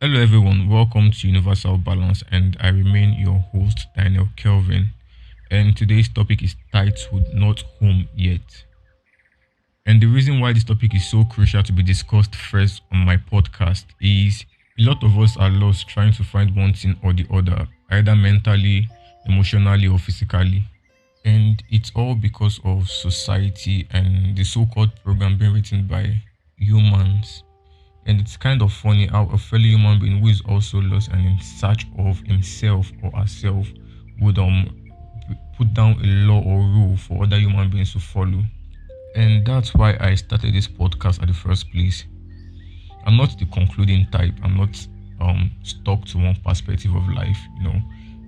Hello, everyone. Welcome to Universal Balance, and I remain your host, Daniel Kelvin. And today's topic is titled Not Home Yet. And the reason why this topic is so crucial to be discussed first on my podcast is a lot of us are lost trying to find one thing or the other, either mentally, emotionally, or physically. And it's all because of society and the so called program being written by humans. And it's kind of funny how a fellow human being who is also lost and in search of himself or herself would put down a law or rule for other human beings to follow. And that's why I started this podcast at the first place. I'm not the concluding type. I'm not stuck to one perspective of life.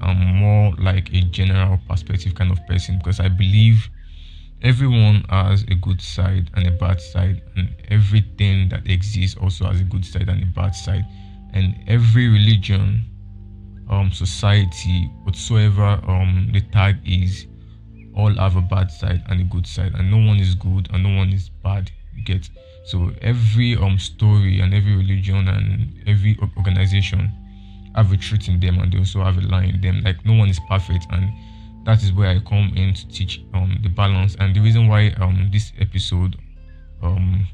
I'm more like a general perspective kind of person because I believe everyone has a good side and a bad side, and everything that exists also has a good side and a bad side. And every religion, society, whatsoever the tag is, all have a bad side and a good side, and no one is good and no one is bad. You get? So every story and every religion and every organization have a truth in them, and they also have a lie in them. Like no one is perfect, and that is where I come in to teach the balance. And the reason why this episode um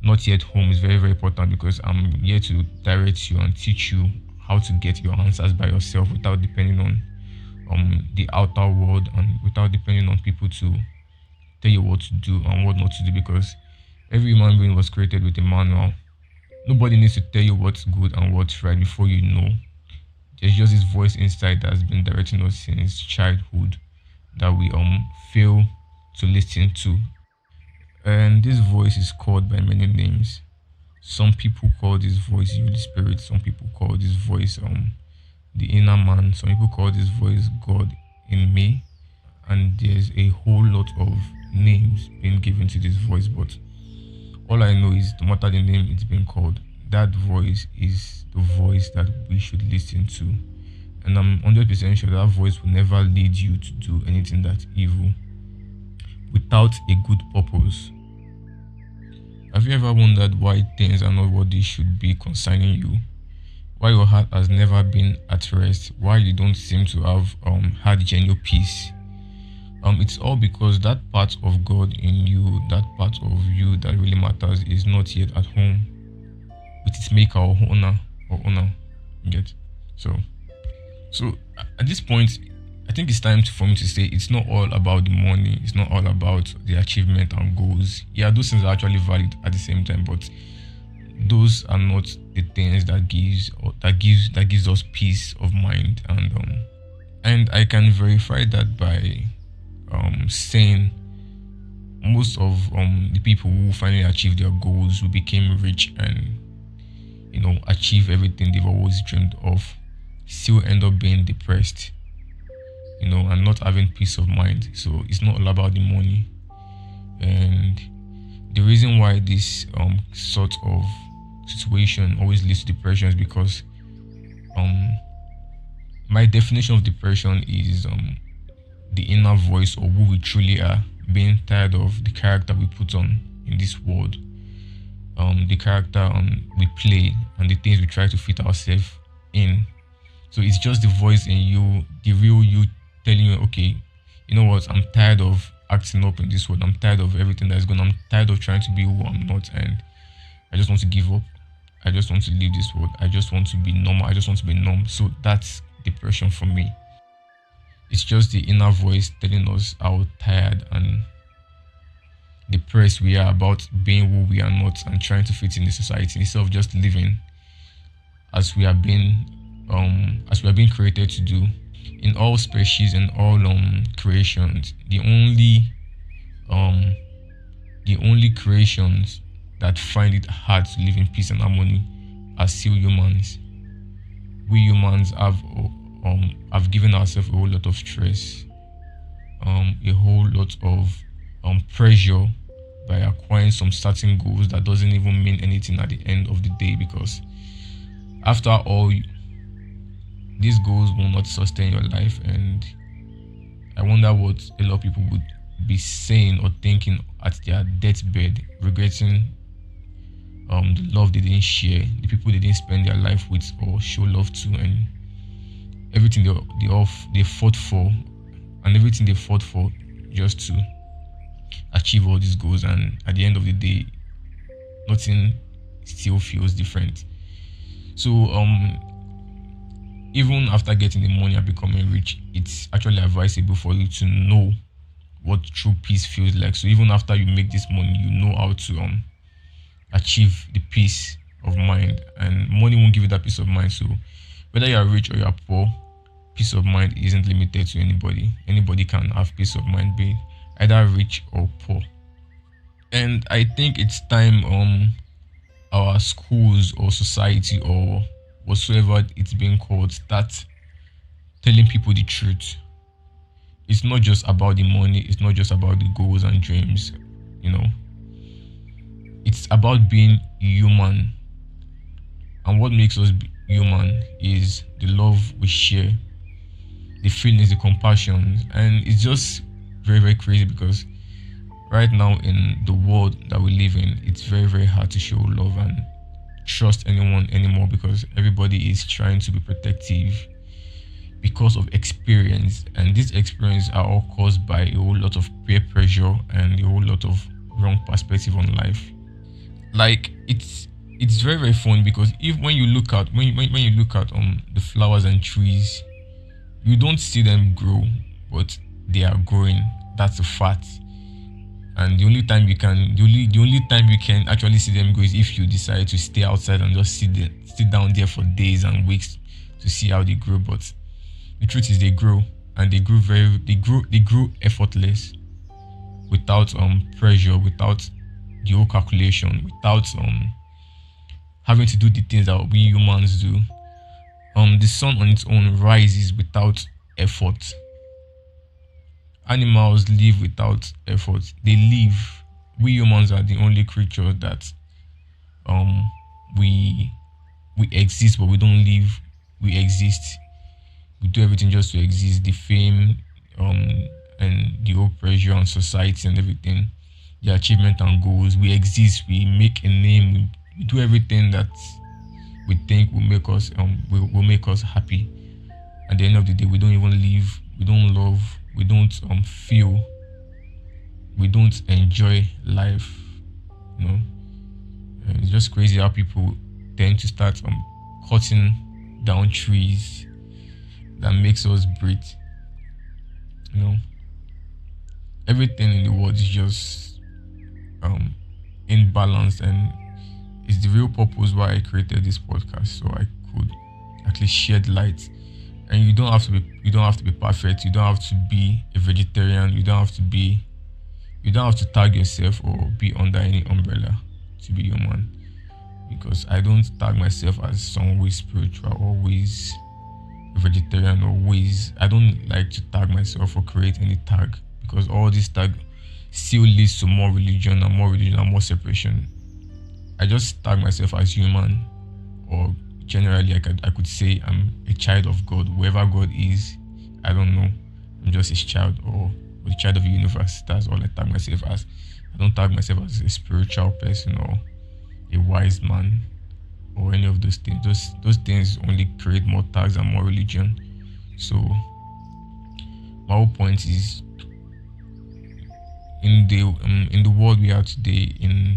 not yet home is very very important, because I'm here to direct you and teach you how to get your answers by yourself without depending on the outer world, and without depending on people to tell you what to do and what not to do, because every human being was created with a manual. Nobody needs to tell you what's good and what's right before you know. There's just this voice inside that has been directing us since childhood that we fail to listen to. And this voice is called by many names. Some people call this voice the Holy Spirit, some people call this voice the inner man, some people call this voice God in me. And there's a whole lot of names being given to this voice, but all I know is no matter the name it's been called, that voice is the voice that we should listen to. And I'm 100% sure that voice will never lead you to do anything that's evil without a good purpose. Have you ever wondered why things are not what they should be concerning you? Why your heart has never been at rest? Why you don't seem to have had genuine peace? It's all because that part of God in you, that part of you that really matters, is not yet at home with its maker or owner. You get? So at this point, I think it's time for me to say it's not all about the money. It's not all about the achievement and goals. Yeah, those things are actually valid at the same time, but those are not the things that gives us peace of mind. And I can verify that by saying most of the people who finally achieved their goals, who became rich and achieve everything they've always dreamed of, still end up being depressed, and not having peace of mind. So it's not all about the money. And the reason why this sort of situation always leads to depression is because my definition of depression is the inner voice, or who we truly are, being tired of the character we put on in this world, the character we play, and the things we try to fit ourselves in. So it's just the voice in you, the real you, telling you, okay, you know what, I'm tired of acting up in this world. I'm tired of everything that's going on. I'm tired of trying to be who I'm not, and I just want to give up. I just want to leave this world. I just want to be normal. I just want to be numb. So that's depression for me. It's just the inner voice telling us how tired and depressed we are about being who we are not and trying to fit in the society, instead of just living as we have been created to do. In all species and all creations, the only creations that find it hard to live in peace and harmony are still humans. We humans have given ourselves a whole lot of stress, a whole lot of pressure by acquiring some certain goals that doesn't even mean anything at the end of the day, because after all, these goals will not sustain your life. And I wonder what a lot of people would be saying or thinking at their deathbed, regretting the love they didn't share, the people they didn't spend their life with or show love to, and everything they fought for, and everything they fought for just to achieve all these goals, and at the end of the day, nothing still feels different. So even after getting the money and becoming rich, it's actually advisable for you to know what true peace feels like. So even after you make this money, you know how to achieve the peace of mind, and money won't give you that peace of mind. So whether you are rich or you are poor, peace of mind isn't limited to anybody. Anybody can have peace of mind, be either rich or poor. And I think it's time our schools or society or whatsoever it's being called start telling people the truth. It's not just about the money, it's not just about the goals and dreams, you know. It's about being human. And what makes us human is the love we share, the feelings, the compassion. And it's just very, very crazy because right now in the world that we live in, it's very, very hard to show love and trust anyone anymore because everybody is trying to be protective because of experience, and these experiences are all caused by a whole lot of peer pressure and a whole lot of wrong perspective on life. Like it's very, very fun because if when you look at when you look at the flowers and trees, you don't see them grow, but they are growing. That's a fact. And the only time you can actually see them grow is if you decide to stay outside and just sit down there for days and weeks to see how they grow. But the truth is they grow, and they grow effortless, without pressure, without the whole calculation, without having to do the things that we humans do. The sun on its own rises without effort. Animals live without effort. They live. We humans are the only creature that um we we exist, but we don't live. We exist. We do everything just to exist. The fame, and the whole pressure on society and everything, the achievement and goals. We exist. We make a name. We do everything that we think will make us happy. At the end of the day, we don't even live. We don't love. We don't feel. We don't enjoy life. You know, and it's just crazy how people tend to start cutting down trees that makes us breathe. You know, everything in the world is just imbalanced, and it's the real purpose why I created this podcast, so I could actually shed light. And you don't have to be perfect. You don't have to be a vegetarian. You don't have to tag yourself or be under any umbrella to be human. Because I don't tag myself as someone who is spiritual, always a vegetarian, always. I don't like to tag myself or create any tag, because all this tag still leads to more religion and more separation. I just tag myself as human, or generally I could say I'm a child of God. Whoever God is, I don't know. I'm just his child, or the child of the universe. That's all I tag myself as. I don't tag myself as a spiritual person or a wise man or any of those things. Those things only create more tags and more religion. So my whole point is, in the world we are today, in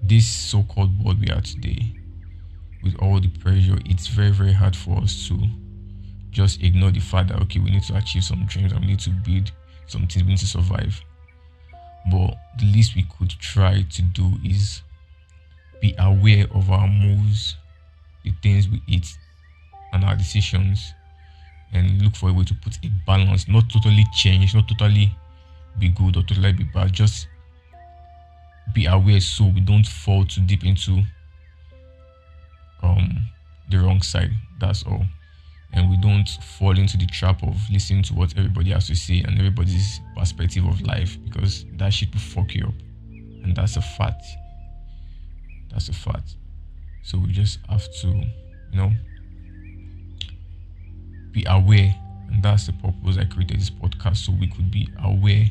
this so-called world we are today, with all the pressure, it's very, very hard for us to just ignore the fact that, okay, we need to achieve some dreams and we need to build some things, we need to survive. But the least we could try to do is be aware of our moves, the things we eat, and our decisions, and look for a way to put a balance, not totally change, not totally be good or totally be bad, just be aware so we don't fall too deep into the wrong side. That's all. And we don't fall into the trap of listening to what everybody has to say and everybody's perspective of life, because that shit will fuck you up. And that's a fact. That's a fact. So we just have to, be aware. And that's the purpose I created this podcast, so we could be aware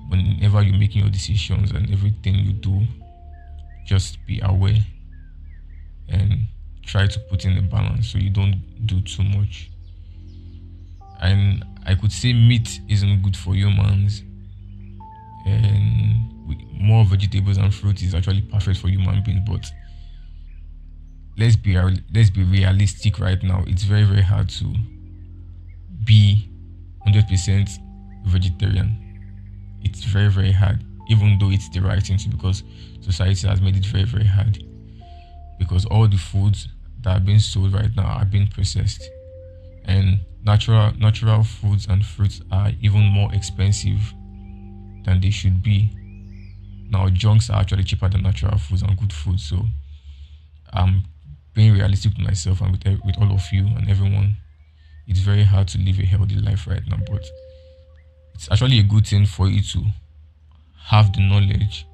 whenever you're making your decisions and everything you do. just be aware and try to put in a balance so you don't do too much. And I could say meat isn't good for humans, and more vegetables and fruit is actually perfect for human beings. But let's be realistic right now. It's very very hard to be 100% vegetarian. It's very very hard, even though it's the right thing to, because society has made it very very hard, because all the foods that are being sold right now are being processed, and natural foods and fruits are even more expensive than they should be. Now junks are actually cheaper than natural foods and good food. So I'm being realistic with myself and with all of you and everyone. It's very hard to live a healthy life right now, but it's actually a good thing for you to have the knowledge,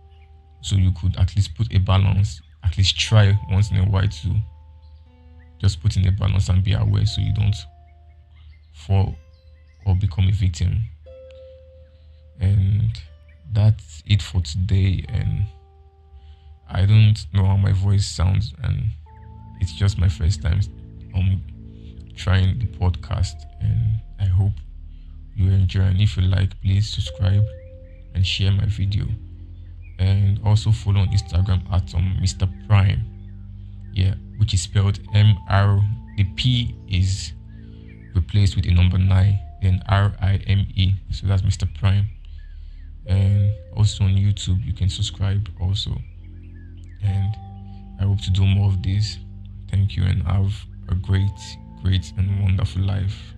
so you could at least put a balance, at least try once in a while to just put in a balance and be aware so you don't fall or become a victim. And that's it for today. And I don't know how my voice sounds, and it's just my first time trying the podcast, and I hope you enjoy. And if you like, please subscribe and share my video, and also follow on Instagram at Mr. Prime, yeah, which is spelled MR. The P is replaced with a number 9, then RIME, so that's Mr. Prime. And also on YouTube you can subscribe also, and I hope to do more of this. Thank you, and have a great and wonderful life.